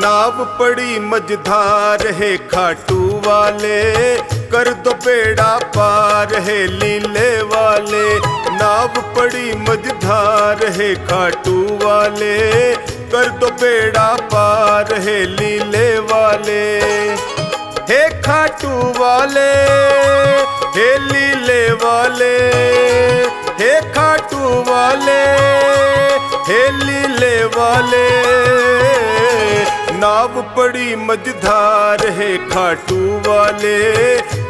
नाव पड़ी मझधार है खाटू वाले, कर दो बेड़ा पार है लीले वाले। नाव पड़ी मझधार है खाटू वाले, कर दो बेड़ा पार है लीले वाले। हे खाटू वाले हे लीले वाले, हे खाटू वाले हे लीले वाले। नाव पड़ी मझधार है खाटू वाले,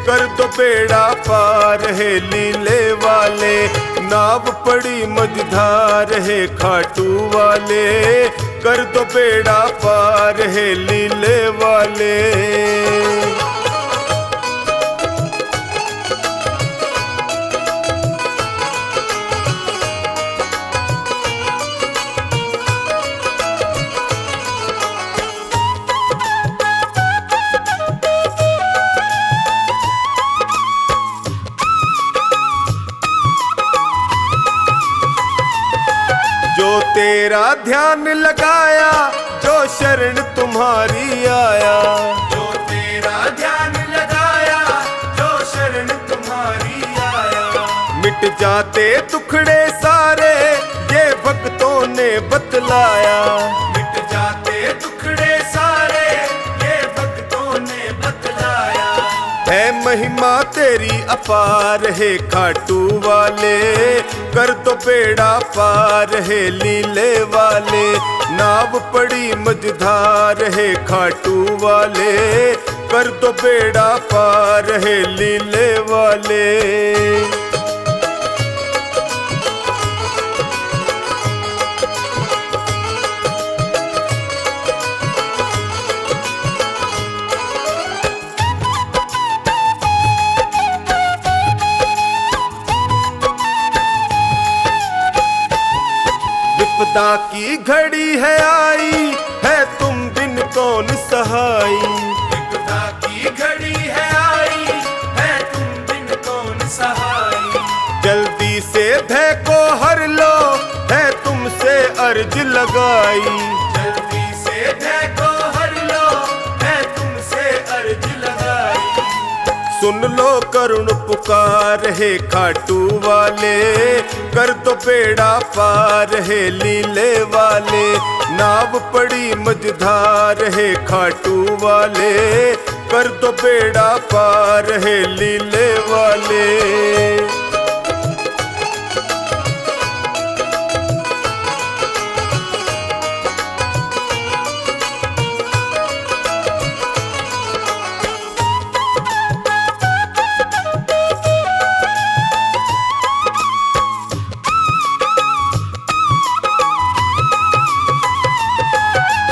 कर दो बेड़ा पार है लीले वाले। नाव पड़ी मझधार है खाटू वाले, कर दो बेड़ा पार है लीले वाले। जो तेरा ध्यान लगाया, जो शरण तुम्हारी आया। जो तेरा ध्यान लगाया, जो शरण तुम्हारी आया। मिट जाते दुखड़े सारे, ये भक्तों ने बतलाया। मिट जाते दुखड़े सारे, ये भक्तों ने बतलाया। है महिमा तेरी अपार है खाटू वाले, कर दो बेड़ा पार है लीले वाले। नाव पड़ी मझधार है खाटू वाले, कर दो बेड़ा पार है लीले वाले। विपदा की घड़ी है आई, है तुम बिन कौन सहाई। विपदा की घड़ी है आई, है तुम बिन कौन सहाई। जल्दी से भय को हर लो, है तुमसे अर्ज लगाई। जल्दी से भय को हर लो, है तुमसे अर्ज लगाई। सुन लो करुण पुकार है खाटू वाले, कर दो बेड़ा पार है लीले वाले। नाव पड़ी मझधार है खाटू वाले, कर दो बेड़ा पार है लीले वाले।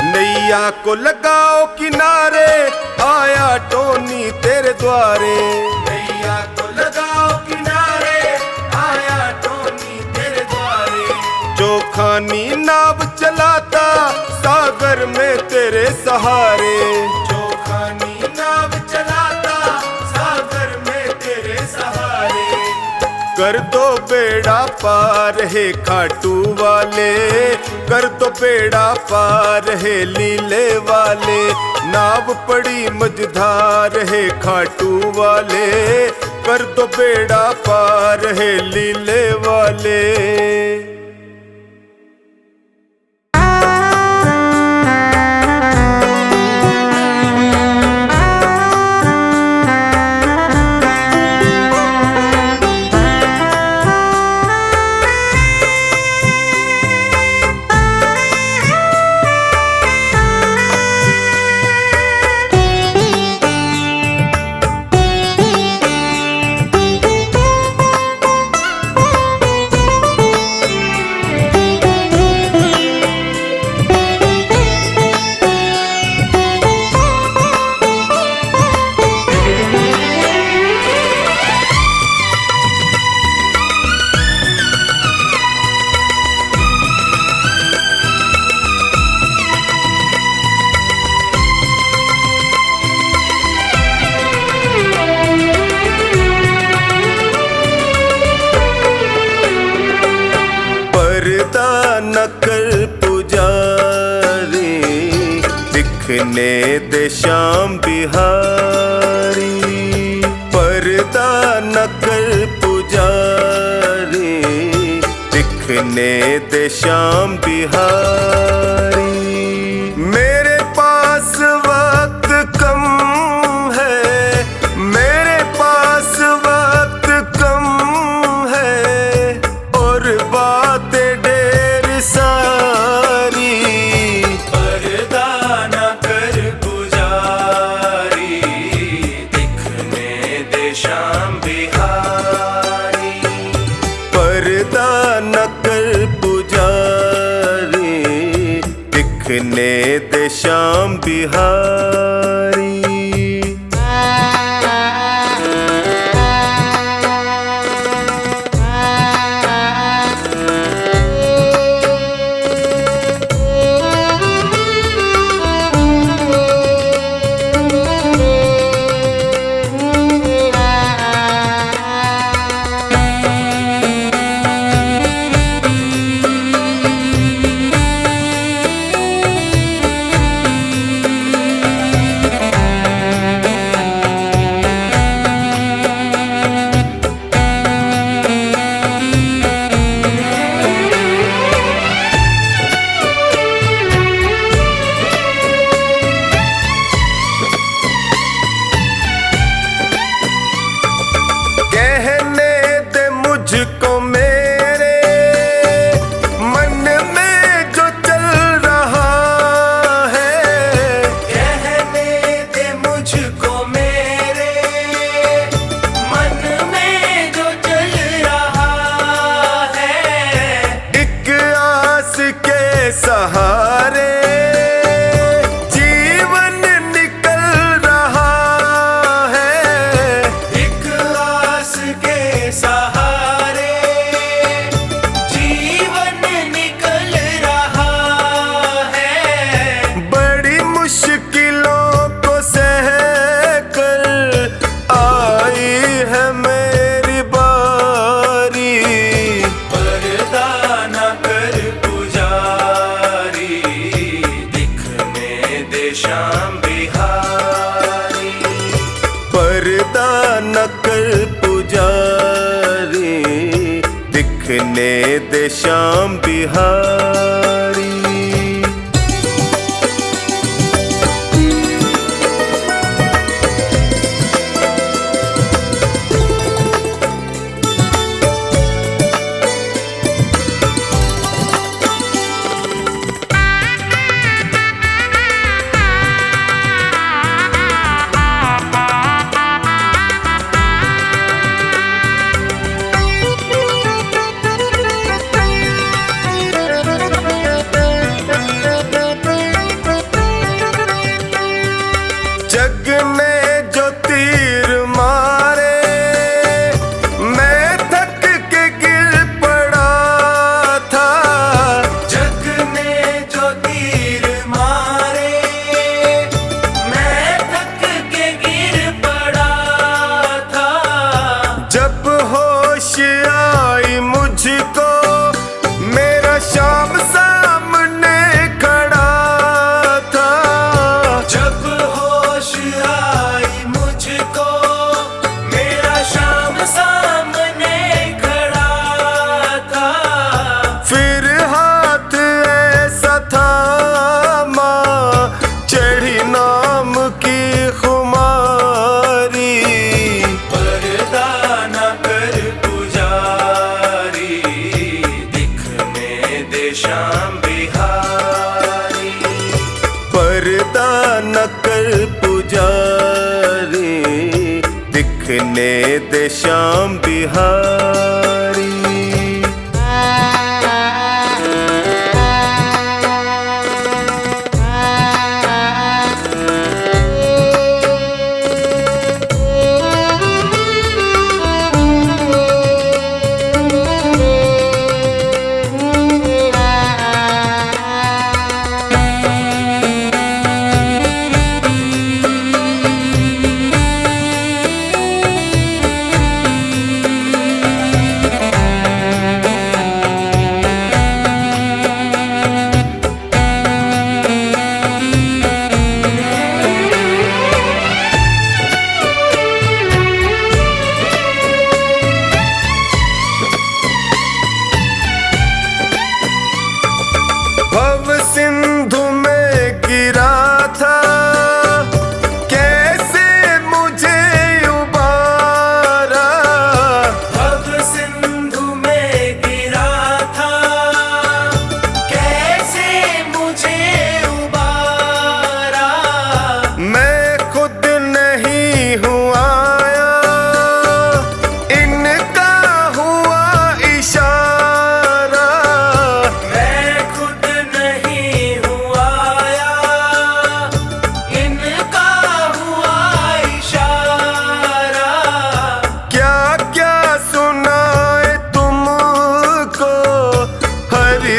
नैया को लगाओ किनारे, आया टोनी तेरे द्वारे। नैया को लगाओ किनारे, आया टोनी तेरे द्वारे। जो खानी नाव चलाता, सागर में तेरे सहारे। जो खानी नाव चलाता, सागर में तेरे सहारे। कर दो बेड़ा पार है खाटू वाले, कर दो बेड़ा पार है लीले वाले। नाव पड़ी मझधार है खाटू वाले, कर दो बेड़ा पार है लीले वाले। दिखने दे श्याम बिहारी, पर्दा न कर पुजारी, दिखने दे श्याम बिहारी। मेरे पास वक्त कम है, मेरे पास वक्त कम है, और बातें ढेर सारी, पर्दा न कर पुजारी, दिखने दे श्याम बिहारी, पर्दा न कर पुजारी, दिखने दे श्याम बिहारी। मुझको मेरे मन में जो चल रहा है, कहने दे मुझको मेरे मन में जो चल रहा है। एक आस के सहारे जीवन निकल रहा है, एक आस के सहारे मुश्किलों को सह कर आई है मेरी बारी, पर्दा न कर पुजारी, दिखने दे श्याम बिहारी, पर्दा न कर पुजारी, दिखने दे श्याम बिहारी। जग ने जो तीर मारे मैं थक के गिर पड़ा था, जग ने जो तीर मारे मैं थक के गिर पड़ा था। जब होश आई मुझको मेरा श्याम सामने खड़ा था, जब आई मुझको मेरा श्याम सामने खड़ा था। फिर हाथ ऐसा थामा चढ़ी नाम की खुमारी, पर्दा न कर पुजारी, दिखने दे श्याम बिहारी, पर्दा न कर पुजारी, दिखने दे श्याम बिहारी।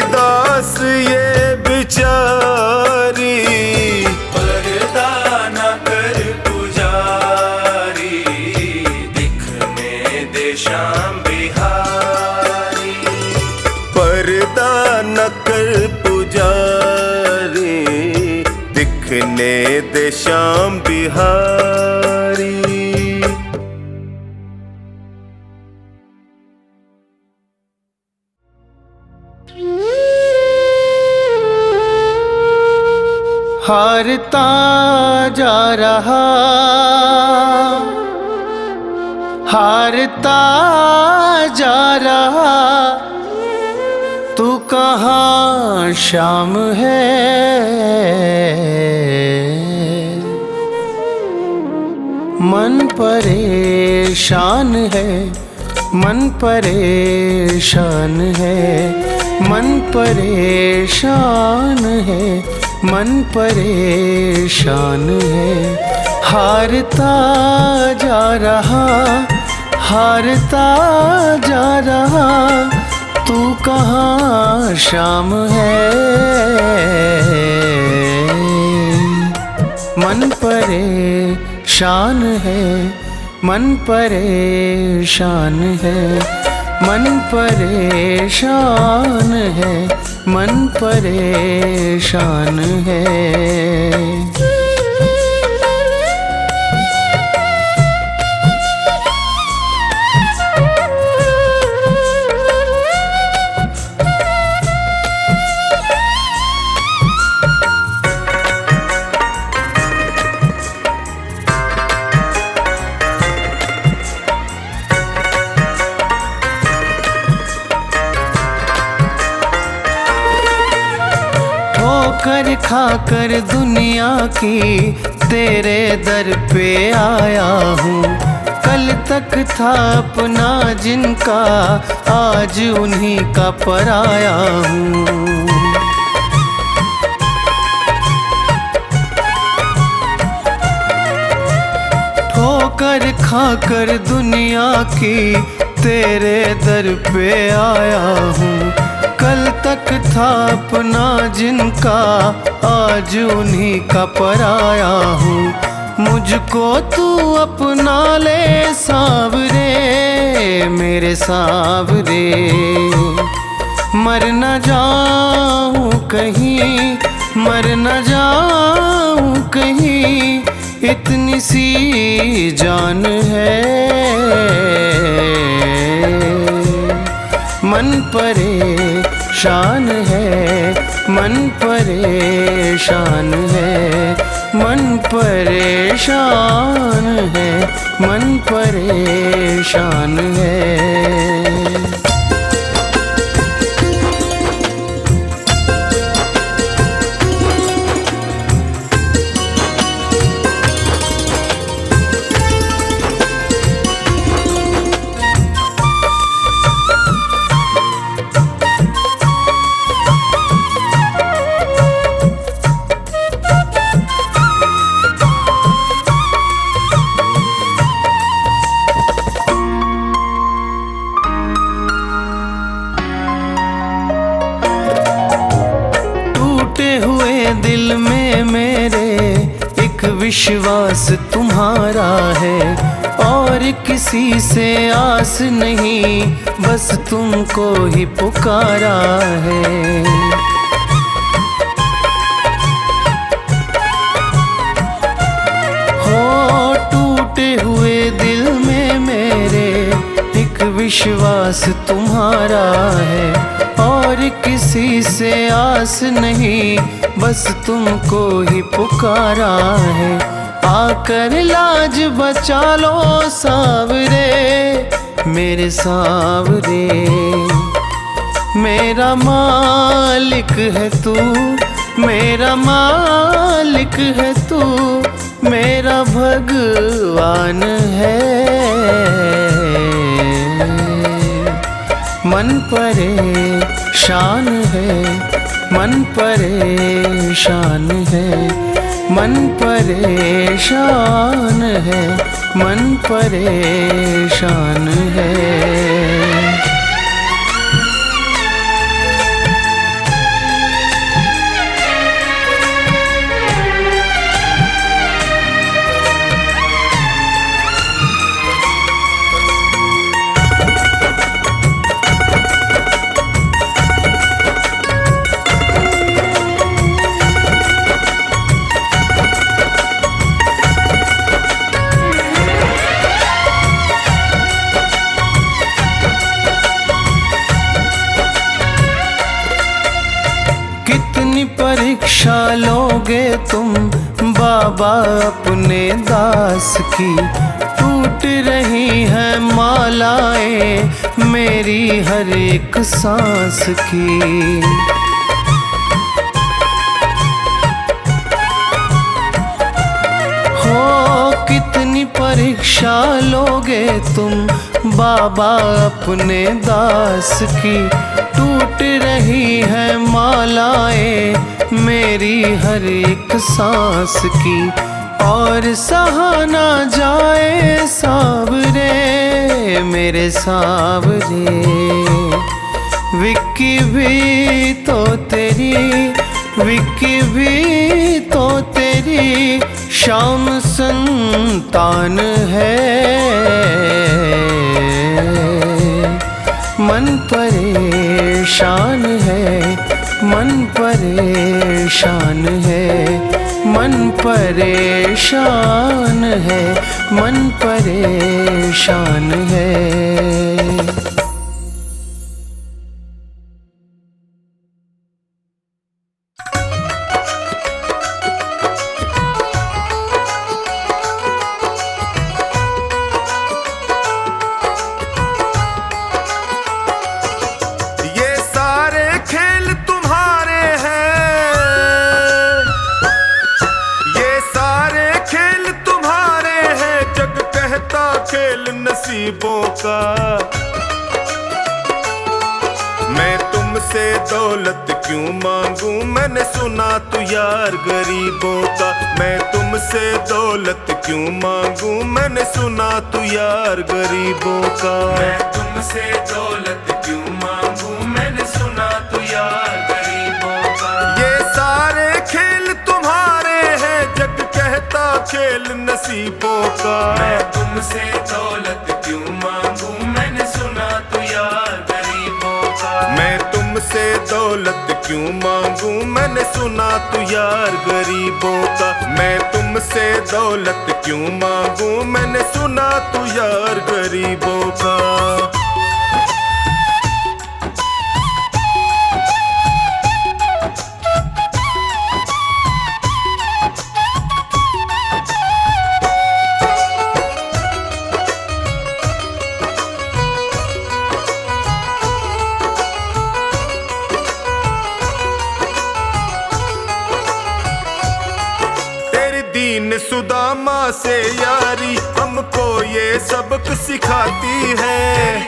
दास ये बिचारी, पर्दा न कर पुजारी, दिखने दे श्याम बिहारी। पर्दा न कर पुजारी, दिखने दे श्याम बिहारी। हारता जा रहा, हारता जा रहा, तू कहाँ शाम है। मन परेशान है, मन परेशान है, मन परेशान है, मन परेशान है। हारता जा रहा, हारता जा रहा, तू कहाँ शाम है। मन परेशान है, मन परेशान है, मन परेशान है, मन परेशान है। ठोकर खाकर दुनिया की तेरे दर पे आया हूँ। कल तक था अपना जिनका, आज उन्हीं का पराया हूँ। ठोकर खाकर दुनिया की तेरे दर पे आया हूँ। कल तक था अपना जिनका, आज उन्हीं का पराया हूँ। मुझको तू अपना ले सावरे, मेरे सावरे। मर न जाऊं कहीं, मर न जाऊं कहीं, इतनी सी जान है। मन परेशान है, मन परेशान है, मन परेशान है, मन परेशान है। दिल में मेरे एक विश्वास तुम्हारा है, और किसी से आस नहीं, बस तुमको ही पुकारा है। हो टूटे हुए दिल में मेरे एक विश्वास तुम्हारा है, और किसी से आस नहीं, बस तुमको ही पुकारा है। आकर लाज बचा लो सावरे, मेरे सावरे। मेरा मालिक है तू, मेरा मालिक है तू, मेरा भगवान है। मन परेशान है, मन परेशान है, मन परेशान है, मन परेशान है। कितनी परीक्षा लोगे तुम बाबा अपने दास की। टूट रही है मालाएं मेरी हर एक सांस की। कितनी परीक्षा लोगे तुम बाबा अपने दास की। टूट रही है मालाएं मेरी हर एक सांस की। और सहा ना जाए सावरे मेरे सावरे, विक्की भी तो तेरी, विक्की भी तो तेरी शाम संतान है। मन परेशान है, मन परेशान है, मन परेशान है, मन परेशान है। नसीबों का मैं तुमसे दौलत क्यों मांगू, मैंने सुना तू यार गरीबों का। मैं तुमसे दौलत क्यों मांगू, मैंने सुना तू यार गरीबों का। मैं तुमसे दौलत क्यों मांगू, मैंने सुना तू यार गरीबों का। ये सारे खेल तुम्हारे हैं, जग कहता खेल नसीबों का। मैं तुमसे दौलत क्यों मांगू, मैंने सुना तू यार गरीबों का। मैं तुमसे दौलत क्यों मांगू, मैंने सुना तू यार गरीबों का। मैं तुमसे दौलत क्यों मांगू, मैंने सुना तू यार गरीबों का। दीन सुदामा से यारी हमको ये सबक सिखाती है।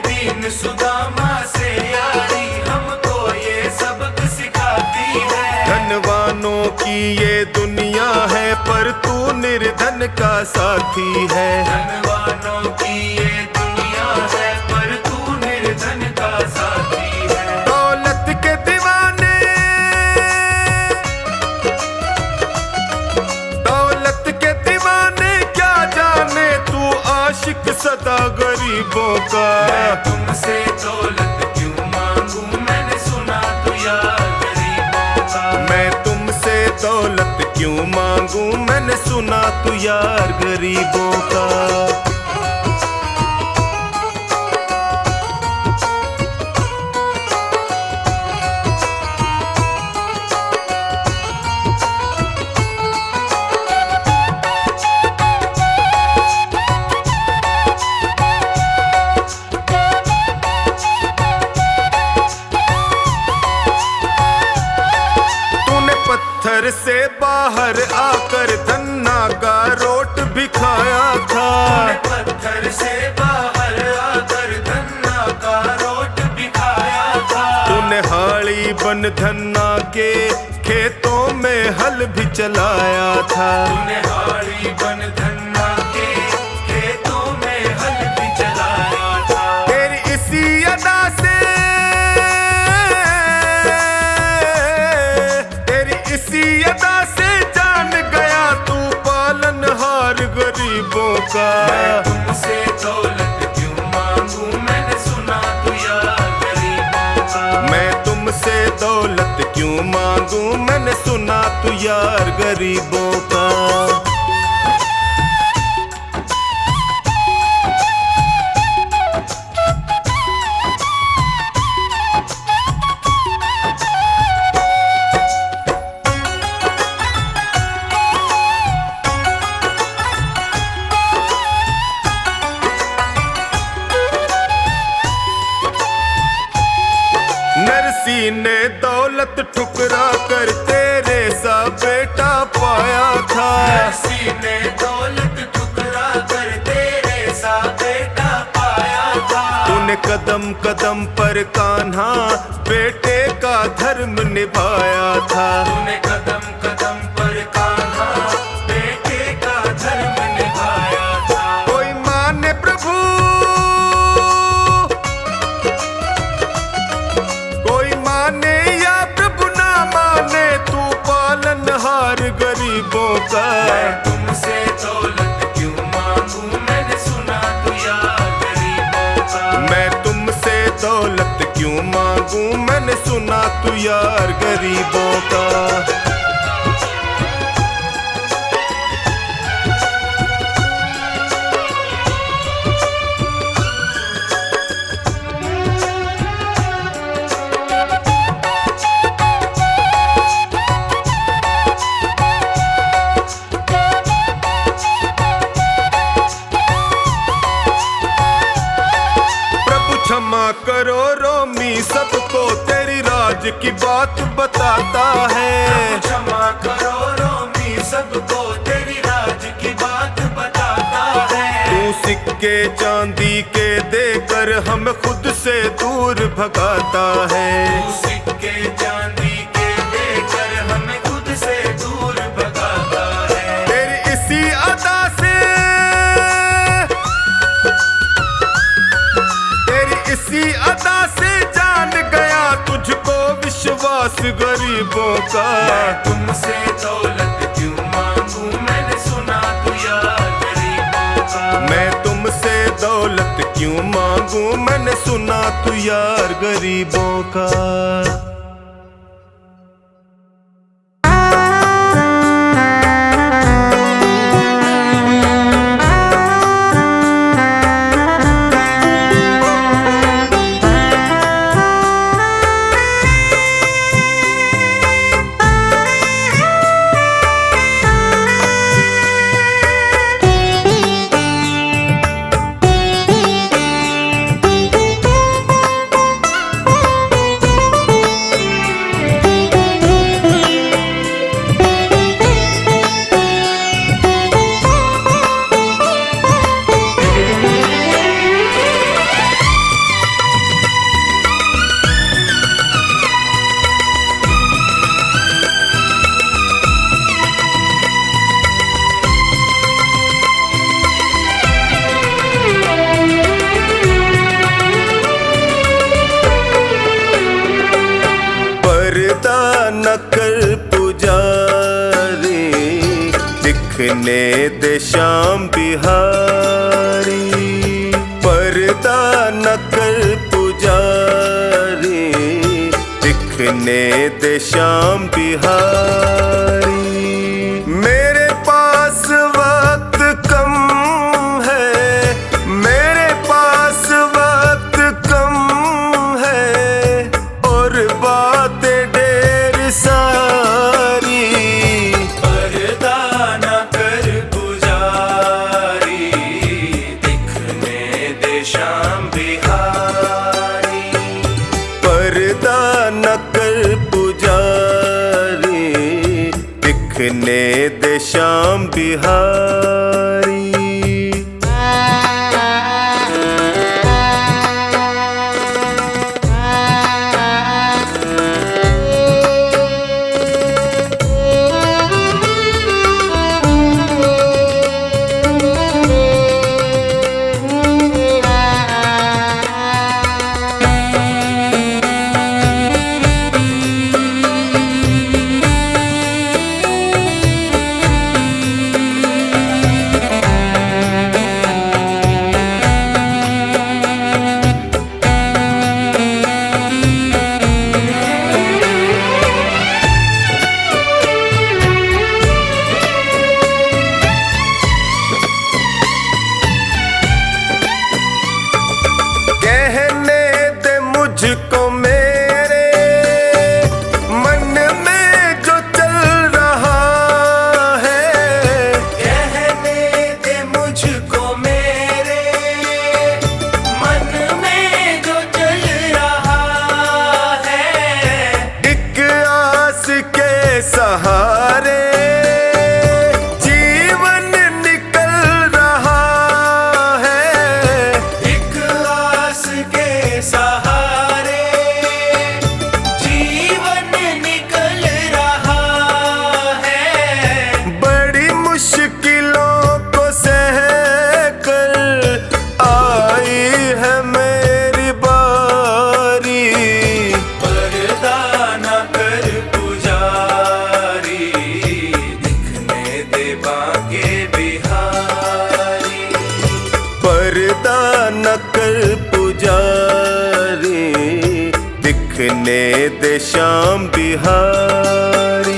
दीन सुदामा से यारी हमको ये सबक सिखाती है। धनवानों की ये दुनिया है पर तू निर्धन का साथी है। धनवानों की ये दुनिया है पर तू निर्धन का साथी है। दौलत के दीवाने, दौलत के दीवाने क्या जाने तू आशिक सदा गरीबों का। मैं तुमसे दौलत क्यों मांगू, मैंने सुना तू यार गरीबों का। मैं तुमसे दौलत क्यों मांगू, मैंने सुना तू यार गरीबों का। पत्थर से बाहर आकर धन्ना का रोट भी खाया था। पत्थर से बाहर आकर धन्ना का रोट भी खाया था। तूने हाड़ी बन धन्ना के खेतों में हल भी चलाया था। तूने हाड़ी बन धन्ना के खेतों में हल भी चलाया था। तेरी इसी अदा से, इसी अदा से जान गया तू पालनहार गरीबों का। मैं तुमसे दौलत क्यों मांगू, मैंने सुना तू यार गरीबों का। मैं तुमसे दौलत क्यों मांगू, मैंने सुना तू यार गरीबों का। दौलत ठुकरा कर तेरे सा बेटा पाया था। किसी ने दौलत ठुकरा कर तेरे सा बेटा पाया था। तूने कदम कदम पर कान्हा बेटे का धर्म निभाया था। तूने कदम कदम पर कान्हा बेटे का धर्म निभाया था। कोई माने प्रभु, कोई माने या प्रभु ना माने, तू पालनहार गरीबों का। मैं तुमसे दौलत क्यों मांगू, मैंने सुना तू यार गरीबों का। मैं तुमसे दौलत क्यों मांगू, मैंने सुना तू यार गरीबों का। क्षमा करो रोमी सबको, तेरी राज की बात बताता है। क्षमा करो रोमी सबको, तेरी राज की बात बताता है। तू सिक्के चांदी के देकर हम खुद से दूर भगाता है। तू सिक्के चांदी के देकर हमें खुद से दूर भगाता है। तेरी इसी अदा से, इसी अदा से जान गया तुझको विश्वास गरीबों का। मैं तुमसे दौलत क्यों मांगू, मैंने सुना तू यार गरीबों का। मैं तुमसे दौलत क्यों मांगू, मैंने सुना तू यार गरीबों का। दिखने दे श्याम बिहारी, पर्दा न कर पुजारी, दिखने दे श्याम बिहारी। मेरे पास वक्त कम है, मेरे पास वक्त कम है, और बातें ढेर सारी। पर्दा न कर पुजारी, दिखने दे श्याम बिहारी। पर्दा न कर पुजारी, दिखने दे श्याम बिहारी। सहारे जीवन निकल रहा है। एक आस के सहारे जीवन निकल रहा है। बड़ी मुश्किलों को सह कर आई है मेरी बारी। पर्दा न कर पुजारी, दिखने दे बाके बिहारी। पर्दा न कर पुजारी, दिखने दे श्याम बिहारी।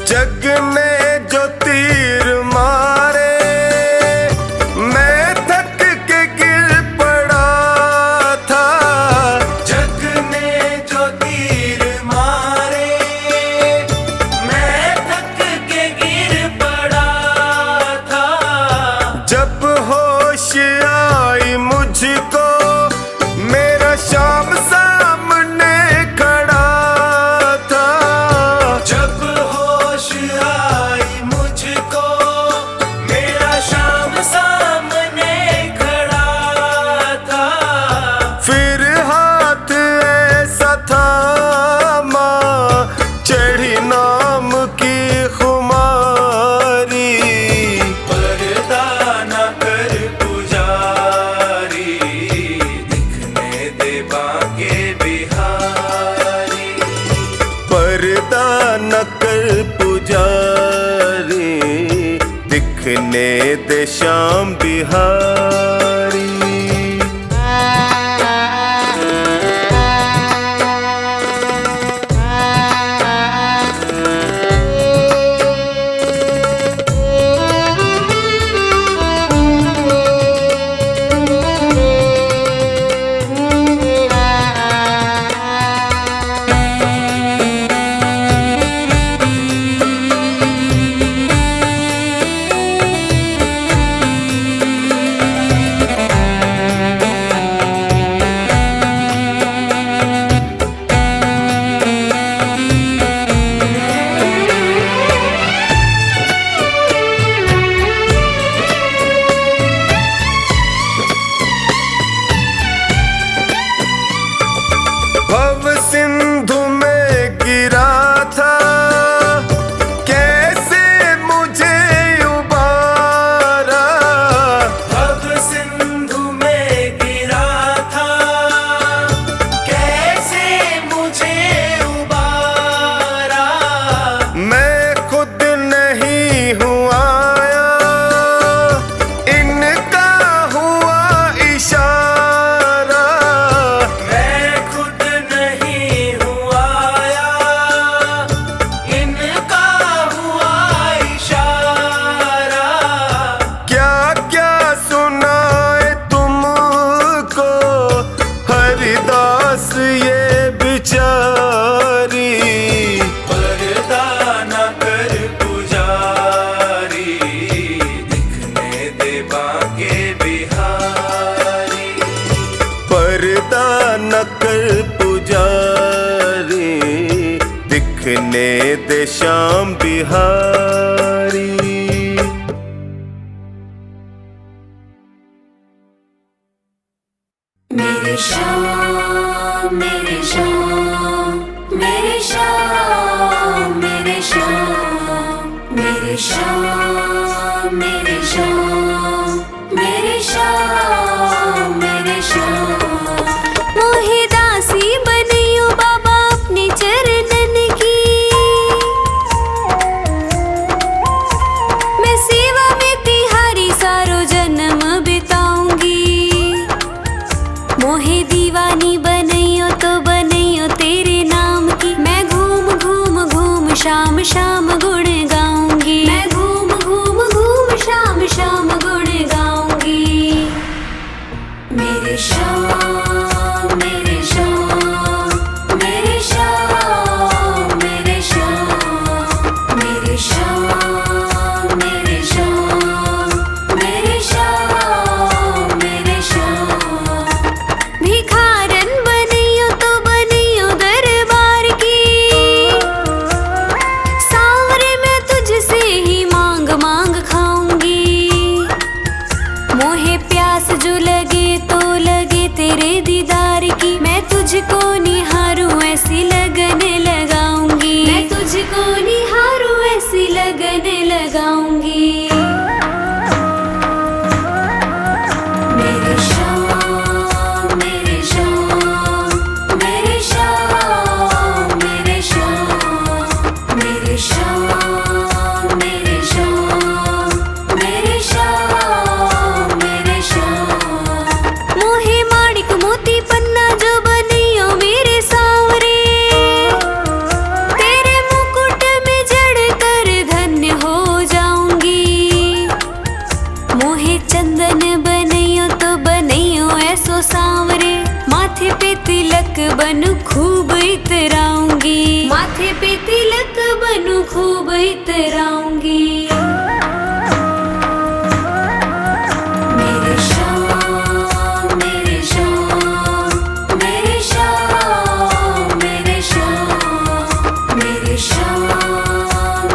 जग ने जो तीर मारे मैं थक के गिर पड़ा था। जग ने जो तीर मारे मैं थक के गिर पड़ा था। जब होश आई मुझको मेरा श्याम सामने खड़ा था। जब होश आई मुझको मेरा श्याम सामने खड़ा था। फिर हाथ ऐसा थामा चढ़ी नाम की खुमारी। पर्दा न कर पुजारी, दिखने दे बाके बिहारी। पर्दा न कर पुजारी, दिखने दे श्याम बिहारी। भव सिंधु में गिरा था कैसे मुझे उबारा। भव सिंधु में गिरा था कैसे मुझे उबारा। मैं खुद नहीं हूँ आया, इनका हुआ इशारा। मैं खुद नहीं हूँ आया, इनका हुआ इशारा। क्या क्या सुनाए तुमको हरिदास ये बिचारी। पर्दा न कर पुजारी, दिखने दे बाके बिहारी। पर्दा न कर पुजारी, दिखने दे श्याम बिहारी। मेरे श्याम मेरे श्याम मेरे श्याम मेरे श्याम मेरे श्याम मेरे श्याम मेरे श्याम मेरे श्याम। मोहे दासी बनियो बाबा अपने चरणन की। मैं सेवा में तिहारी सारो जन्म बिताऊंगी। मोहे दीवानी बनैयो तो निहारूं ऐसी लगन लगाऊंगी, मैं तुझको निहारूं ऐसी लगन लगाऊंगी। मेरे श्याम मेरे श्याम मेरे श्याम मेरे श्याम मेरे श्याम मेरे श्याम मेरे श्याम मेरे श्याम। मोहे माणिक मोती पन्ना जो बनियो मेरे सांवरे, तेरे मुकुट में जड़ कर धन्य हो जाऊंगी। मोहे चंदन बनइयो तो बनइयो ऐसो सांवरे, माथे पे तिलक बनू खूब इतराऊंगी, माथे पे तिलक बनू खूब इतराऊंगी। मेरे श्याम मेरे श्याम मेरे श्याम मेरे श्याम मेरे श्याम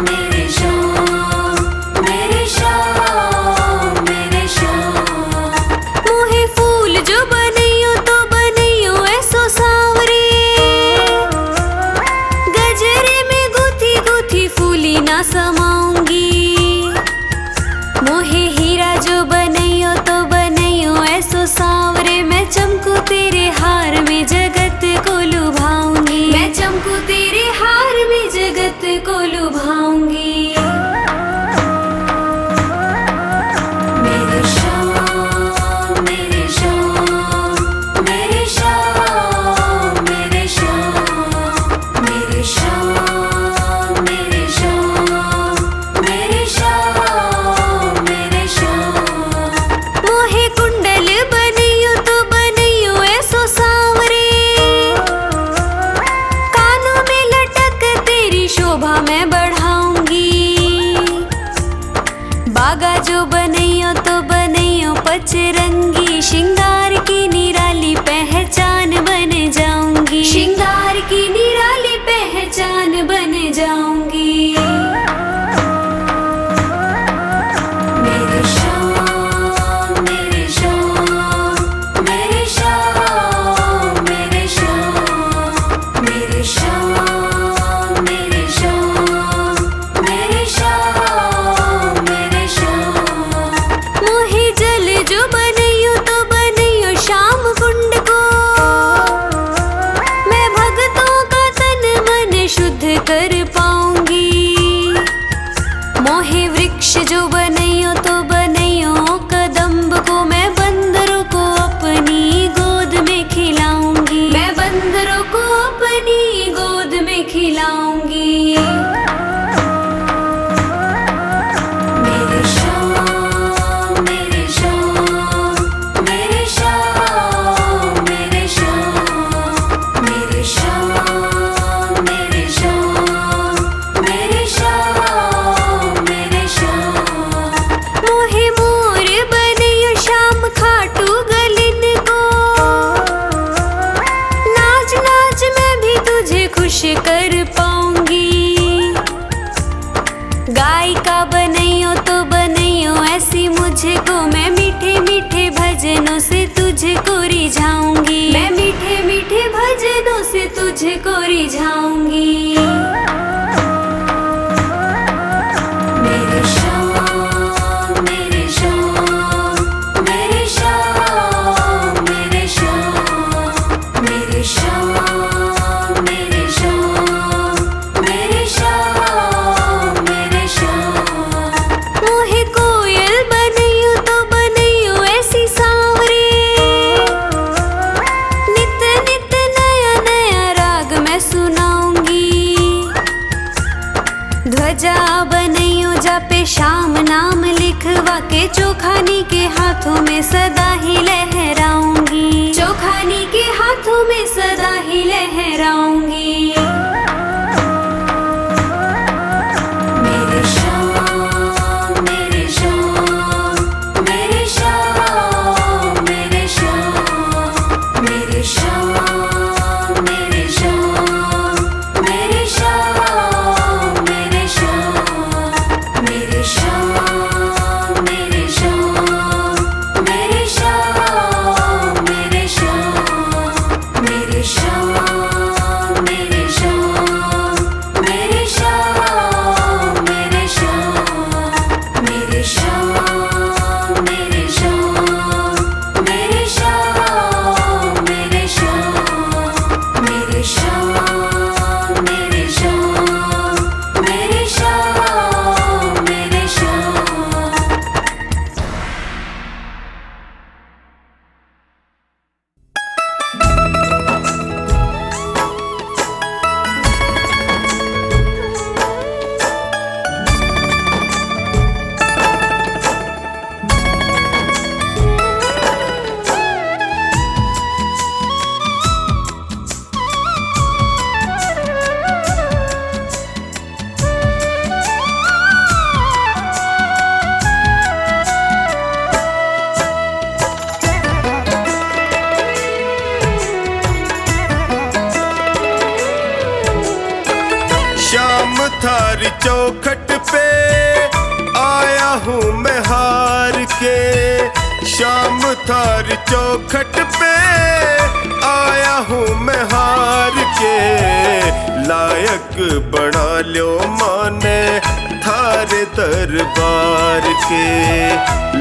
मेरे श्याम मेरे श्याम मेरे श्याम। मोहे फूल जो बनइयो तो बनइयो ऐसो सांवरे, गजरे में गुथी गुथी फूली ना समाऊंगी। मोहे हीरा जो बनइयो तो बनइयो ऐसो सांवरे, मैं चमकू तेरे हार में जगत को लुभाऊंगी, मैं चमकू तेरे हार में जगत को लुभाऊंगी। मेरे श्याम मेरे श्याम मेरे श्याम मेरे श्याम मेरे श्याम मेरे श्याम मेरे श्याम मेरे श्याम। मोहे कुंडल बनइयो तो बनइयो ऐसो सांवरे, कानों में लटक तेरी शोभा मैं बढ़ाऊंगी। बागा जो बनइयो तो बनइयो पचरंगी, श्रृंगार की निराली पहचान बन जाऊंगी, श्रृंगार की निराली पहचान बन जाऊंगी। मेरे श्याम मेरे श्याम मेरे श्याम मेरे श्याम मेरे श्याम मेरे श्याम मेरे श्याम मेरे श्याम। मोहे जल जो बनइयो तो बनइयो श्याम कुंड को, मैं भक्तों का तन मन शुद्ध कर पाऊंगी। मोहे वृक्ष जो बनइयो तो बनइयो कदम्ब को, मैं बंदरों को अपनी गोद में खिलाऊंगी, मैं बंदरों को अपनी गोद में खिलाऊंगी। मेरे श्याम मेरे श्याम मेरे श्याम मेरे श्याम मेरे श्याम मेरे श्याम मेरे श्याम मेरे श्याम। मोहे मोर बनइयो श्याम खाटू गलिन को, नाच नाच मैं भी तुझे खुश कर पाऊंगी। गायिका बनइयो तो बनइयो ऐसी मुझको, मैं मीठे मीठे भजनों से तुझको रिझाऊंगी, मैं मीठे मीठे भजनों से तुझको रिझाऊंगी। मेरे श्याम मेरे श्याम मेरे श्याम मेरे श्याम मेरे श्याम मेरे श्याम मेरे श्याम मेरे श्याम। मोहे कोयल बनइयो तो बनइयो ऐसी सांवरे, नित नित नया नया राग मैं सुनाऊंगी। ध्वजा बनइयो जा पे श्याम नाम लिखवा के, चोखानी के हाथों में सदा ही लहराऊंगी, चोखानी के हाथों में सदा ही लहराऊंगी। मेरे श्याम मेरे श्याम मेरे श्याम मेरे श्याम मेरे श्याम मेरे श्याम मेरे श्याम मेरे श्याम मेरे श्याम मेरे श्याम मेरे श्याम मेरे श्याम मेरे श्याम थारी चौखट पे आया हूँ मैं हार के, शाम थारी चौखट पे आया हूँ मैं हार के। लायक बना लो माने थारे दरबार के,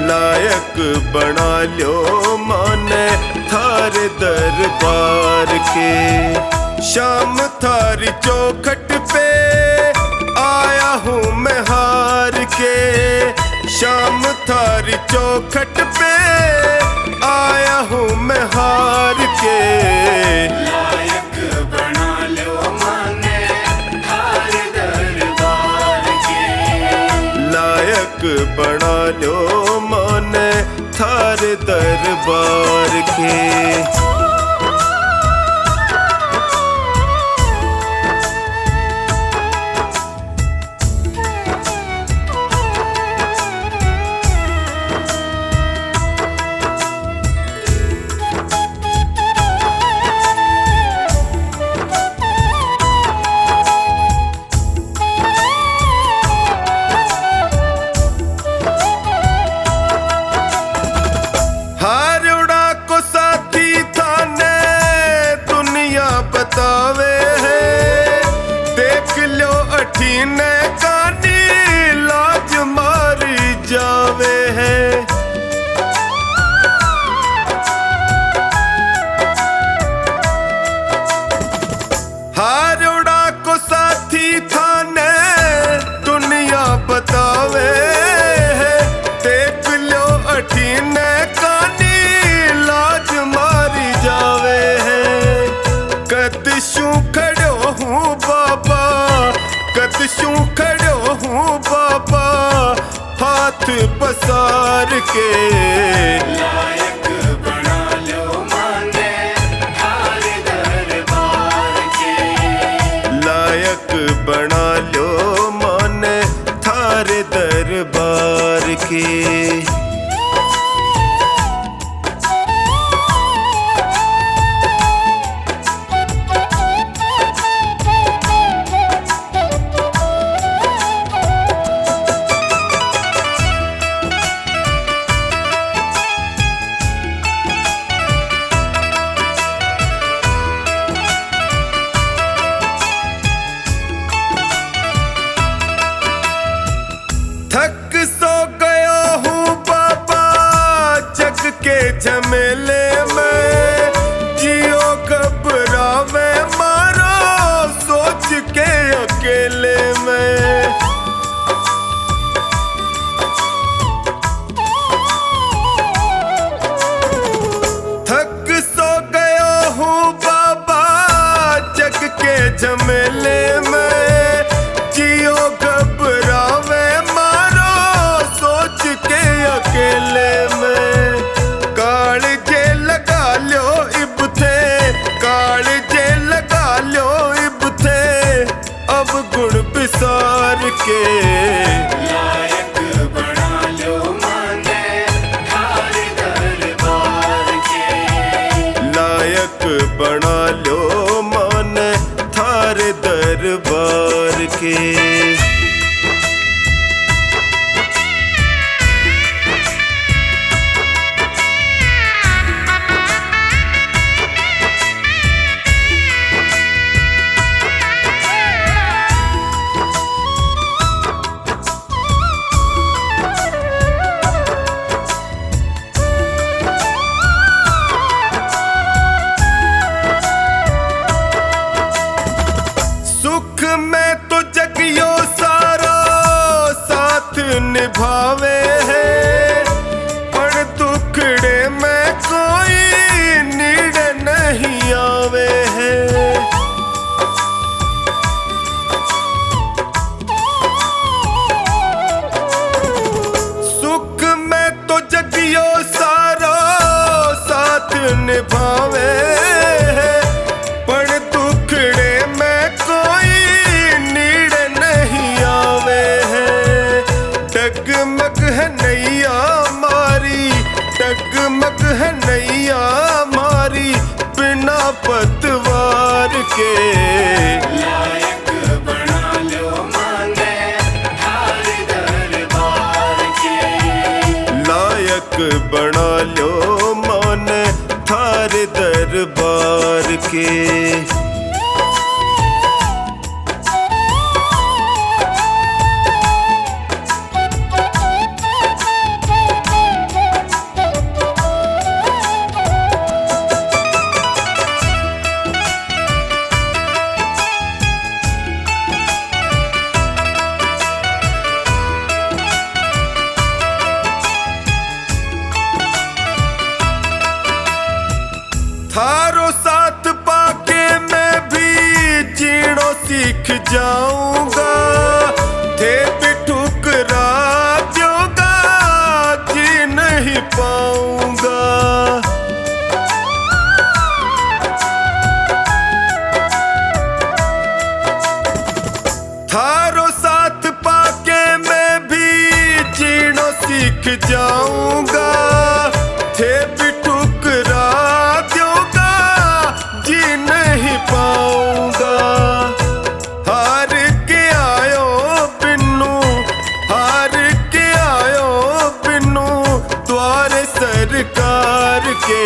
लायक बना लो माने थारे दरबार के। शाम थारी चौखट पे आया हूँ मैं हार के, शाम थारी चौखट पे आया हूँ मैं हार के। लायक बना लो माने थारे दरबार के, लायक बना लो माने थारे दरबार के। बतावे है देख लो अठीने कानी लाज मारी जावे है। हारोड़ा को साथी थाने दुनिया बतावे है देख लो अठीने कानी लाज मारी जावे है। कदशू खड़ो हूँ बाबा, कदशू खड़ो हूँ बाबा हाथ पसार के। लायक बना लो माने थारे दरबार के, लायक बना लो माने थारे दरबार के। थक सो गया हूँ बाबा जग के झमेले में, जियो घबरावे मारो सोच के अकेले में। थक सो गया हूँ बाबा जग के झमेले में, जियो घबरावे सोच के अकेले में। कालजे लगा लो इब थे, कालजे लगा लो इब थे अब गुण बिसार के। लायक बना लो माने थारे दरबार के, लायक बना लो माने थारे दरबार के। सुख में तो जगियो सारा साथ निभावे है, पर दुखड़े में कोई नीड नहीं आवे है। सुख में तो जगियो सारा साथ निभावे है, पर दुखड़े में कोई नीड नहीं आवे है। डगमग है नैया मारी, डगमग है नैया मारी बिना पतवार के। लायक बना लो माने बना लो माने थारे दरबार के। थारो साथ पाके मैं भी जीणो सीख जाऊंगा, थे भी ठुकरा दोगा जी नहीं पाऊंगा। थारो साथ पाके मैं भी जीणो सीख जाऊंगा, थे भी ठुकरा नहीं पाऊंगा। हार के आयो बिन्नू, हार के आयो बिन्नू द्वारे सरकार के।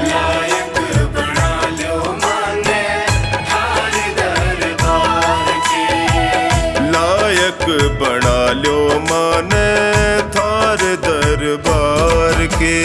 लायक बना लो माने थारे दरबार के। लायक बना लो माने थारे दरबार के।